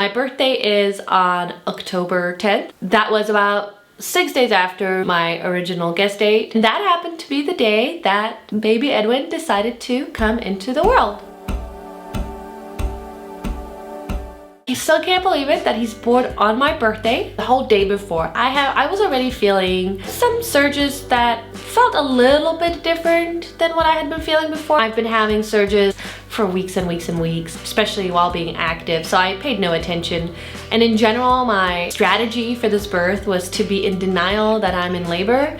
My birthday is on October 10th. That was about 6 days after my original guest date. And that happened to be the day that baby Edwin decided to come into the world. I still can't believe it that he's born on my birthday, the whole day before. I was already feeling some surges that felt a little bit different than what I had been feeling before. I've been having surges for weeks and weeks and weeks, especially while being active, so I paid no attention. And in general, my strategy for this birth was to be in denial that I'm in labor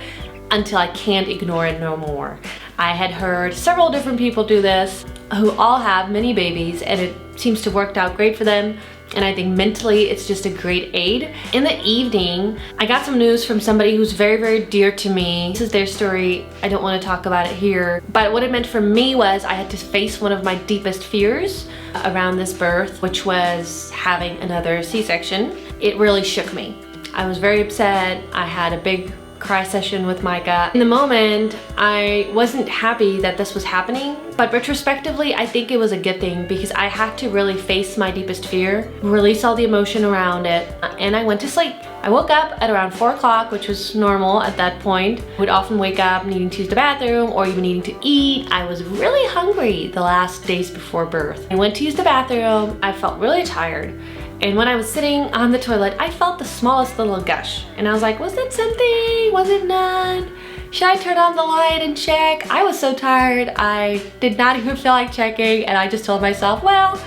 until I can't ignore it no more. I had heard several different people do this who all have mini babies, and it seems to work out great for them. And I think mentally it's just a great aid. In the evening, I got some news from somebody who's very, very dear to me. This is their story. I don't want to talk about it here. But what it meant for me was I had to face one of my deepest fears around this birth, which was having another C-section. It really shook me. I was very upset. I had a big cry session with Micah. In the moment, I wasn't happy that this was happening, but retrospectively, I think it was a good thing because I had to really face my deepest fear, release all the emotion around it, and I went to sleep. I woke up at around 4 o'clock, which was normal at that point. I would often wake up needing to use the bathroom or even needing to eat. I was really hungry the last days before birth. I went to use the bathroom. I felt really tired. And when I was sitting on the toilet, I felt the smallest little gush. And I was like, was it something? Was it not? Should I turn on the light and check? I was so tired. I did not even feel like checking. And I just told myself, well,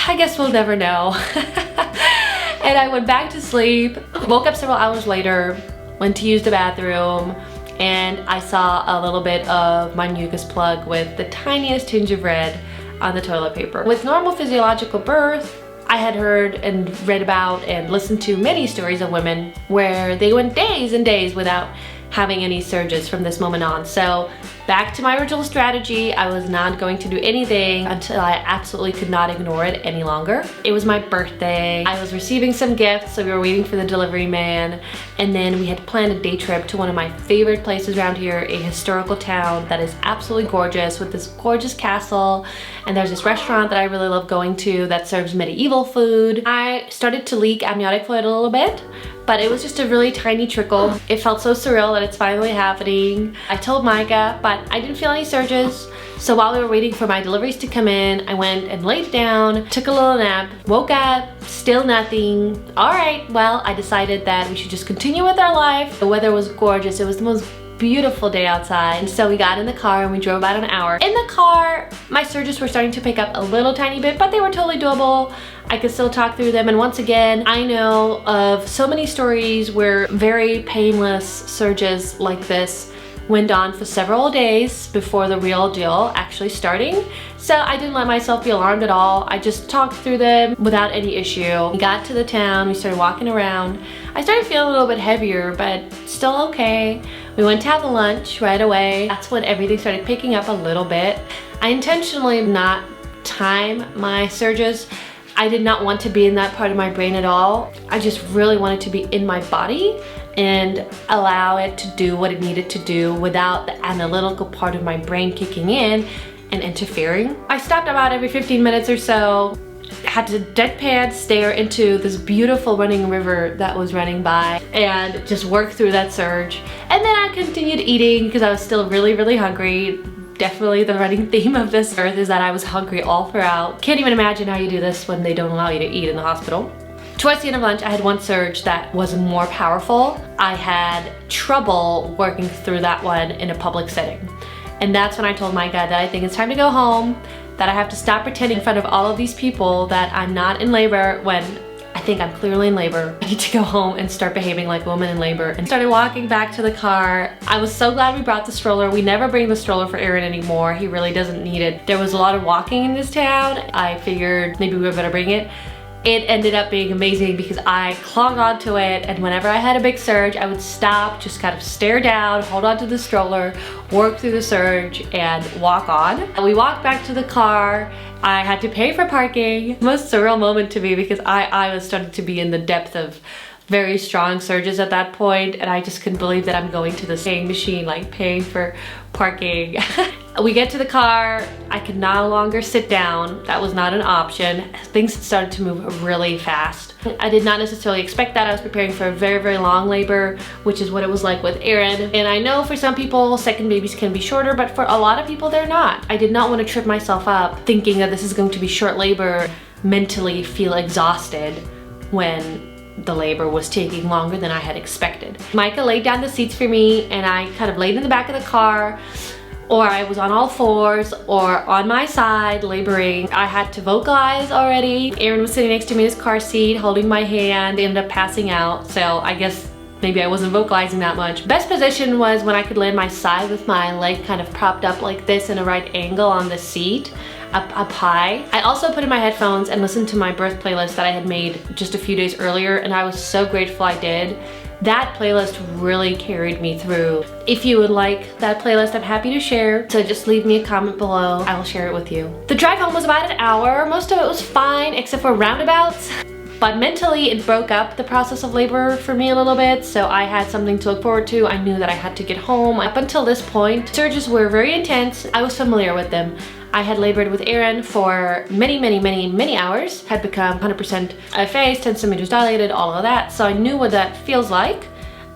I guess we'll never know. And I went back to sleep, woke up several hours later, went to use the bathroom, and I saw a little bit of my mucus plug with the tiniest tinge of red on the toilet paper. With normal physiological birth, I had heard and read about and listened to many stories of women where they went days and days without having any surges from this moment on. So back to my original strategy, I was not going to do anything until I absolutely could not ignore it any longer. It was my birthday. I was receiving some gifts, so we were waiting for the delivery man. And then we had planned a day trip to one of my favorite places around here, a historical town that is absolutely gorgeous with this gorgeous castle. And there's this restaurant that I really love going to that serves medieval food. I started to leak amniotic fluid a little bit, but it was just a really tiny trickle. It felt so surreal that it's finally happening. I told Micah, but I didn't feel any surges. So while we were waiting for my deliveries to come in, I went and laid down, took a little nap, woke up, still nothing. All right, well, I decided that we should just continue with our life. The weather was gorgeous. It was the most beautiful day outside. So we got in the car and we drove about an hour. In the car, my surges were starting to pick up a little tiny bit, but they were totally doable. I could still talk through them. And once again, I know of so many stories where very painless surges like this went on for several days before the real deal actually starting. So I didn't let myself be alarmed at all. I just talked through them without any issue. We got to the town, we started walking around. I started feeling a little bit heavier, but still okay. We went to have lunch right away. That's when everything started picking up a little bit. I intentionally did not time my surges. I did not want to be in that part of my brain at all. I just really wanted to be in my body and allow it to do what it needed to do without the analytical part of my brain kicking in and interfering. I stopped about every 15 minutes or so, had to deadpan stare into this beautiful running river that was running by and just work through that surge. And then I continued eating because I was still really, really hungry. Definitely the running theme of this birth is that I was hungry all throughout. Can't even imagine how you do this when they don't allow you to eat in the hospital. Towards the end of lunch, I had one surge that was more powerful. I had trouble working through that one in a public setting. And that's when I told Micah that I think it's time to go home, that I have to stop pretending in front of all of these people that I'm not in labor when I think I'm clearly in labor. I need to go home and start behaving like a woman in labor. And started walking back to the car. I was so glad we brought the stroller. We never bring the stroller for Aaron anymore. He really doesn't need it. There was a lot of walking in this town. I figured maybe we were gonna bring it. It ended up being amazing because I clung onto it, and whenever I had a big surge, I would stop, just kind of stare down, hold onto the stroller, work through the surge, and walk on. And we walked back to the car. I had to pay for parking. Most surreal moment to me because I was starting to be in the depth of very strong surges at that point, and I just couldn't believe that I'm going to the paying machine, like paying for parking. We get to the car, I could no longer sit down. That was not an option. Things started to move really fast. I did not necessarily expect that. I was preparing for a very, very long labor, which is what it was like with Aaron. And I know for some people, second babies can be shorter, but for a lot of people, they're not. I did not want to trip myself up thinking that this is going to be short labor, mentally feel exhausted when the labor was taking longer than I had expected. Micah laid down the seats for me and I kind of laid in the back of the car, or I was on all fours or on my side laboring. I had to vocalize already. Aaron was sitting next to me in his car seat holding my hand, ended up passing out, so I guess maybe I wasn't vocalizing that much. Best position was when I could lay on my side with my leg kind of propped up like this in a right angle on the seat. Up high. I also put in my headphones and listened to my birth playlist that I had made just a few days earlier, and I was so grateful I did. That playlist really carried me through. If you would like that playlist, I'm happy to share, so just leave me a comment below. I will share it with you. The drive home was about an hour. Most of it was fine except for roundabouts. But mentally, it broke up the process of labor for me a little bit, so I had something to look forward to. I knew that I had to get home. Up until this point, surges were very intense. I was familiar with them. I had labored with Aaron for many hours, had become 100% effaced, 10 centimeters dilated, all of that, so I knew what that feels like,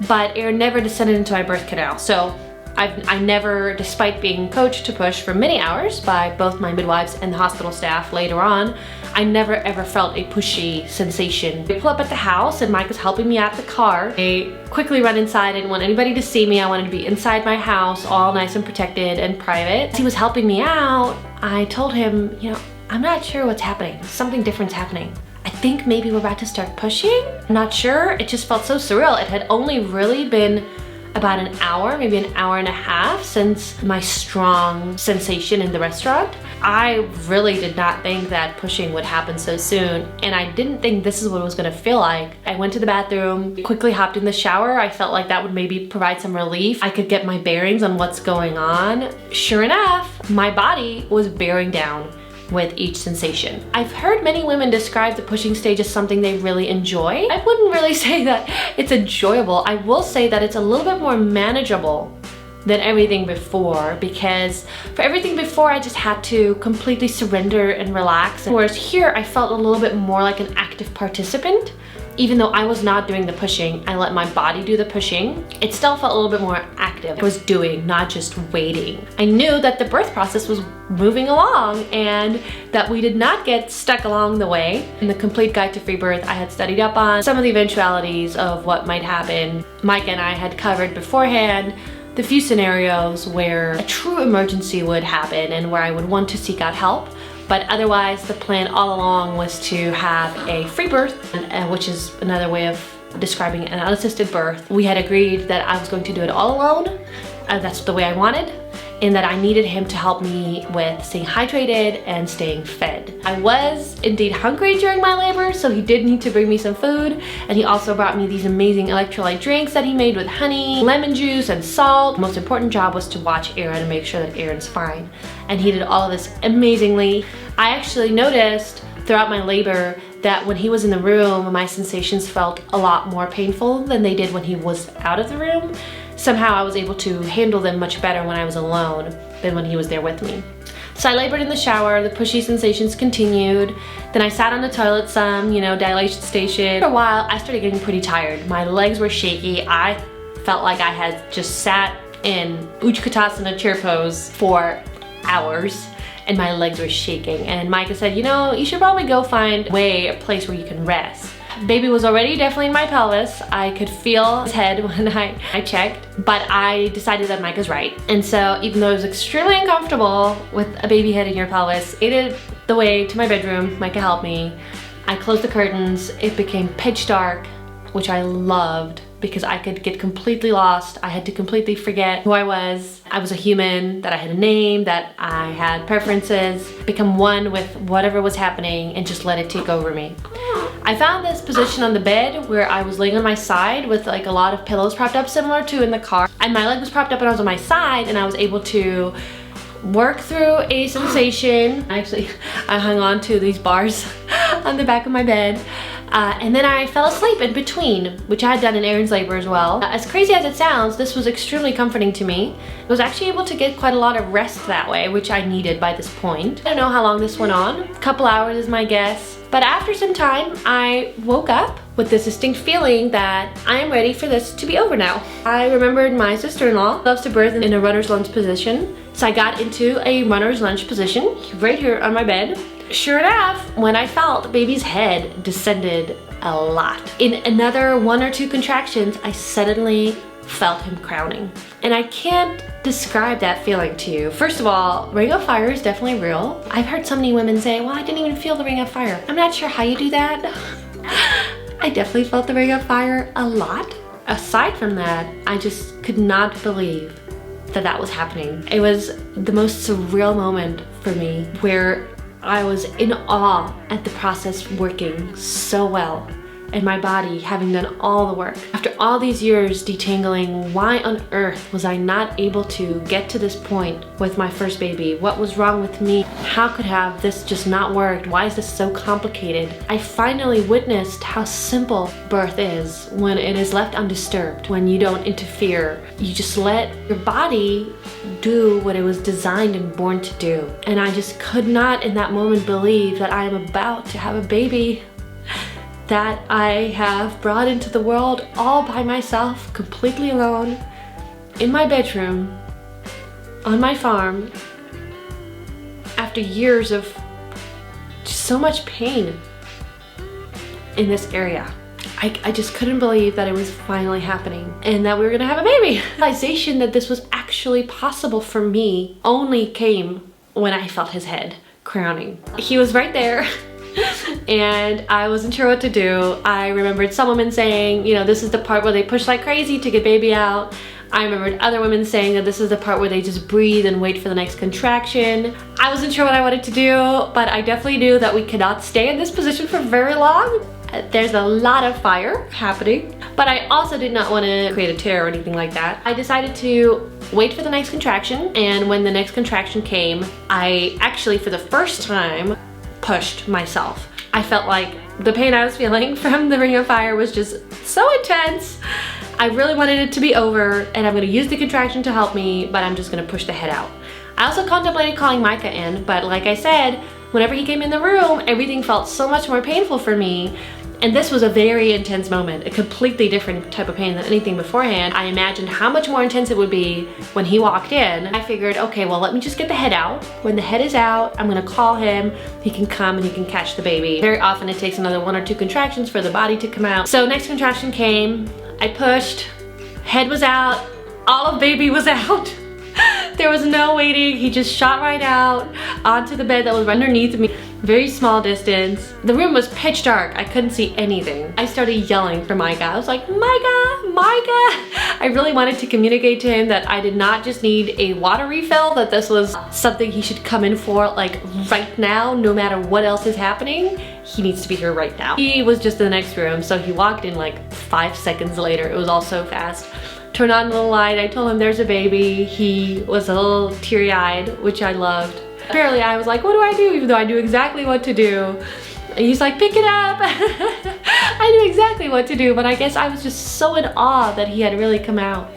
but Aaron never descended into my birth canal. So I never, despite being coached to push for many hours by both my midwives and the hospital staff later on, I never ever felt a pushy sensation. We pull up at the house and Mike is helping me out the car. I quickly run inside. I didn't want anybody to see me. I wanted to be inside my house, all nice and protected and private. As he was helping me out, I told him, you know, I'm not sure what's happening. Something different's happening. I think maybe we're about to start pushing. I'm not sure. It just felt so surreal. It had only really been about an hour, maybe an hour and a half since my strong sensation in the restaurant. I really did not think that pushing would happen so soon, and I didn't think this is what it was gonna feel like. I went to the bathroom, quickly hopped in the shower. I felt like that would maybe provide some relief. I could get my bearings on what's going on. Sure enough, my body was bearing down with each sensation. I've heard many women describe the pushing stage as something they really enjoy. I wouldn't really say that it's enjoyable. I will say that it's a little bit more manageable than everything before, because for everything before I just had to completely surrender and relax, whereas here I felt a little bit more like an active participant. Even though I was not doing the pushing, I let my body do the pushing. It still felt a little bit more active. I was doing, not just waiting. I knew that the birth process was moving along and that we did not get stuck along the way. In the Complete Guide to Free Birth, I had studied up on some of the eventualities of what might happen. Mike and I had covered beforehand the few scenarios where a true emergency would happen and where I would want to seek out help. But otherwise, the plan all along was to have a free birth, which is another way of describing an unassisted birth. We had agreed that I was going to do it all alone. That's the way I wanted, and that I needed him to help me with staying hydrated and staying fed. I was indeed hungry during my labor, so he did need to bring me some food, and he also brought me these amazing electrolyte drinks that he made with honey, lemon juice, and salt. The most important job was to watch Aaron and make sure that Aaron's fine, and he did all of this amazingly. I actually noticed throughout my labor that when he was in the room, my sensations felt a lot more painful than they did when he was out of the room. Somehow I was able to handle them much better when I was alone than when he was there with me. So I labored in the shower, the pushy sensations continued. Then I sat on the toilet some, dilation station. For a while, I started getting pretty tired. My legs were shaky. I felt like I had just sat in Utkatasana chair pose for hours and my legs were shaking. And Micah said, you should probably go find a place where you can rest. Baby was already definitely in my pelvis. I could feel his head when I checked, but I decided that Micah's right. And so even though it was extremely uncomfortable with a baby head in your pelvis, I made it the way to my bedroom. Micah helped me. I closed the curtains. It became pitch dark, which I loved because I could get completely lost. I had to completely forget who I was. I was a human, that I had a name, that I had preferences, become one with whatever was happening and just let it take over me. I found this position on the bed where I was laying on my side with like a lot of pillows propped up, similar to in the car. And my leg was propped up and I was on my side, and I was able to work through a sensation. I hung on to these bars on the back of my bed. And then I fell asleep in between, which I had done in Aaron's labor as well. As crazy as it sounds, this was extremely comforting to me. I was actually able to get quite a lot of rest that way, which I needed by this point. I don't know how long this went on. A couple hours is my guess. But after some time, I woke up with this distinct feeling that I am ready for this to be over now. I remembered my sister-in-law loves to birth in a runner's lunge position. So I got into a runner's lunge position right here on my bed. Sure enough, when I felt baby's head descended a lot. In another 1 or 2 contractions, I suddenly felt him crowning. And I can't describe that feeling to you. First of all, ring of fire is definitely real. I've heard so many women say, well, I didn't even feel the ring of fire. I'm not sure how you do that. I definitely felt the ring of fire a lot. Aside from that, I just could not believe that that was happening. It was the most surreal moment for me where I was in awe at the process working so well and my body having done all the work. After all these years detangling, why on earth was I not able to get to this point with my first baby? What was wrong with me? How could have this just not worked? Why is this so complicated? I finally witnessed how simple birth is when it is left undisturbed, when you don't interfere. You just let your body do what it was designed and born to do. And I just could not in that moment believe that I am about to have a baby that I have brought into the world all by myself, completely alone, in my bedroom, on my farm, after years of just so much pain in this area. I just couldn't believe that it was finally happening and that we were gonna have a baby. The realization that this was actually possible for me only came when I felt his head crowning. He was right there. And I wasn't sure what to do. I remembered some women saying, you know, this is the part where they push like crazy to get baby out. I remembered other women saying that this is the part where they just breathe and wait for the next contraction. I wasn't sure what I wanted to do, but I definitely knew that we cannot stay in this position for very long. There's a lot of fire happening, but I also did not want to create a tear or anything like that. I decided to wait for the next contraction, and when the next contraction came, I actually, for the first time, pushed myself. I felt like the pain I was feeling from the ring of fire was just so intense. I really wanted it to be over, and I'm gonna use the contraction to help me, but I'm just gonna push the head out. I also contemplated calling Micah in, but like I said, whenever he came in the room, everything felt so much more painful for me. And this was a very intense moment, a completely different type of pain than anything beforehand. I imagined how much more intense it would be when he walked in. I figured, okay, well, let me just get the head out. When the head is out, I'm gonna call him. He can come and he can catch the baby. Very often it takes another 1 or 2 contractions for the body to come out. So next contraction came, I pushed, head was out, all of baby was out. There was no waiting. He just shot right out onto the bed that was underneath me. Very small distance. The room was pitch dark. I couldn't see anything. I started yelling for Micah. I was like, Micah, Micah. I really wanted to communicate to him that I did not just need a water refill, that this was something he should come in for like right now, no matter what else is happening. He needs to be here right now. He was just in the next room, so he walked in like 5 seconds later. It was all so fast. Turned on the light, I told him there's a baby. He was a little teary-eyed, which I loved. Apparently I was like, what do I do? Even though I knew exactly what to do. And he's like, pick it up. I knew exactly what to do, but I guess I was just so in awe that he had really come out.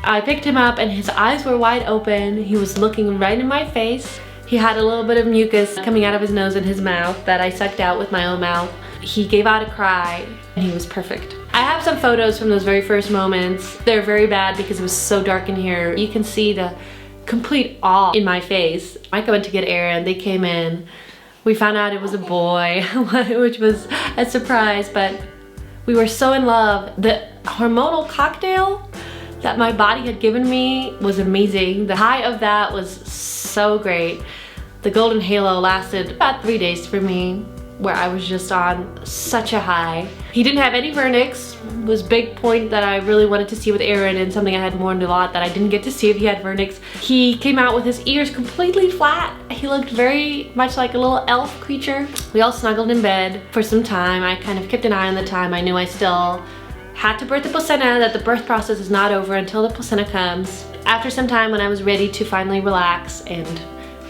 I picked him up and his eyes were wide open. He was looking right in my face. He had a little bit of mucus coming out of his nose and his mouth that I sucked out with my own mouth. He gave out a cry and he was perfect. I have some photos from those very first moments. They're very bad because it was so dark in here. You can see the complete awe in my face. Micah went to get Aaron, they came in. We found out it was a boy, which was a surprise, but we were so in love. The hormonal cocktail that my body had given me was amazing. The high of that was so great. The golden halo lasted about 3 days for me, where I was just on such a high. He didn't have any vernix. It was a big point that I really wanted to see with Aaron, and something I had mourned a lot that I didn't get to see if he had vernix. He came out with his ears completely flat. He looked very much like a little elf creature. We all snuggled in bed for some time. I kind of kept an eye on the time. I knew I still had to birth the placenta, that the birth process is not over until the placenta comes. After some time, when I was ready to finally relax and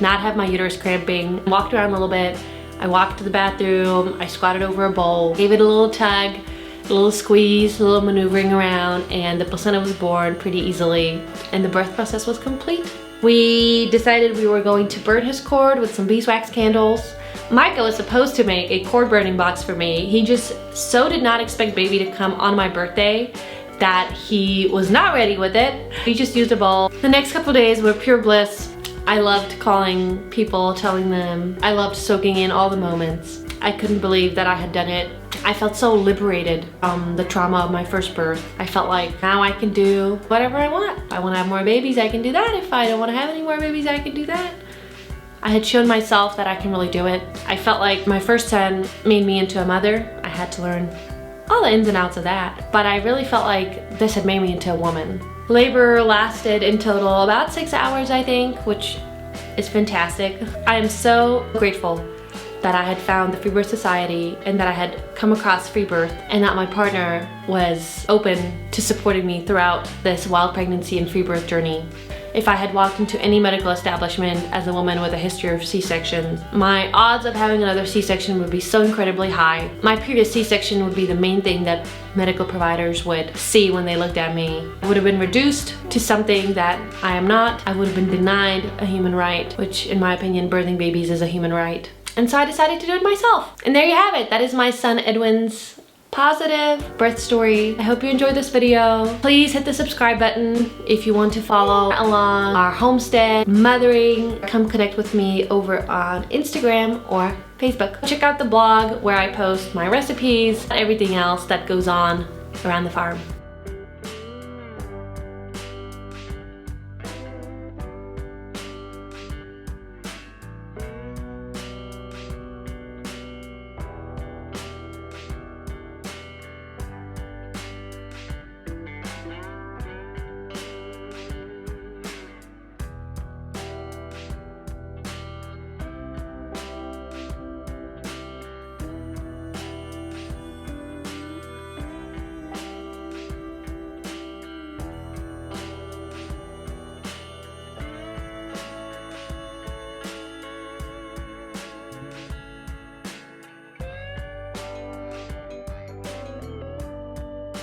not have my uterus cramping, walked around a little bit, I walked to the bathroom, I squatted over a bowl, gave it a little tug, a little squeeze, a little maneuvering around, and the placenta was born pretty easily, and the birth process was complete. We decided we were going to burn his cord with some beeswax candles. Micah was supposed to make a cord burning box for me. He just so did not expect baby to come on my birthday that he was not ready with it. He just used a bowl. The next couple days were pure bliss. I loved calling people, telling them. I loved soaking in all the moments. I couldn't believe that I had done it. I felt so liberated from the trauma of my first birth. I felt like now I can do whatever I want. If I want to have more babies, I can do that. If I don't want to have any more babies, I can do that. I had shown myself that I can really do it. I felt like my first son made me into a mother. I had to learn all the ins and outs of that. But I really felt like this had made me into a woman. Labor lasted in total about 6 hours, I think, which is fantastic. I am so grateful that I had found the Free Birth Society and that I had come across free birth and that my partner was open to supporting me throughout this wild pregnancy and free birth journey. If I had walked into any medical establishment as a woman with a history of C-sections, my odds of having another C-section would be so incredibly high. My previous C-section would be the main thing that medical providers would see when they looked at me. I would have been reduced to something that I am not. I would have been denied a human right, which in my opinion, birthing babies is a human right. And so I decided to do it myself. And there you have it. That is my son Edwin's positive birth story. I hope you enjoyed this video. Please hit the subscribe button if you want to follow along our homestead mothering. Come connect with me over on Instagram or Facebook. Check out the blog where I post my recipes and everything else that goes on around the farm.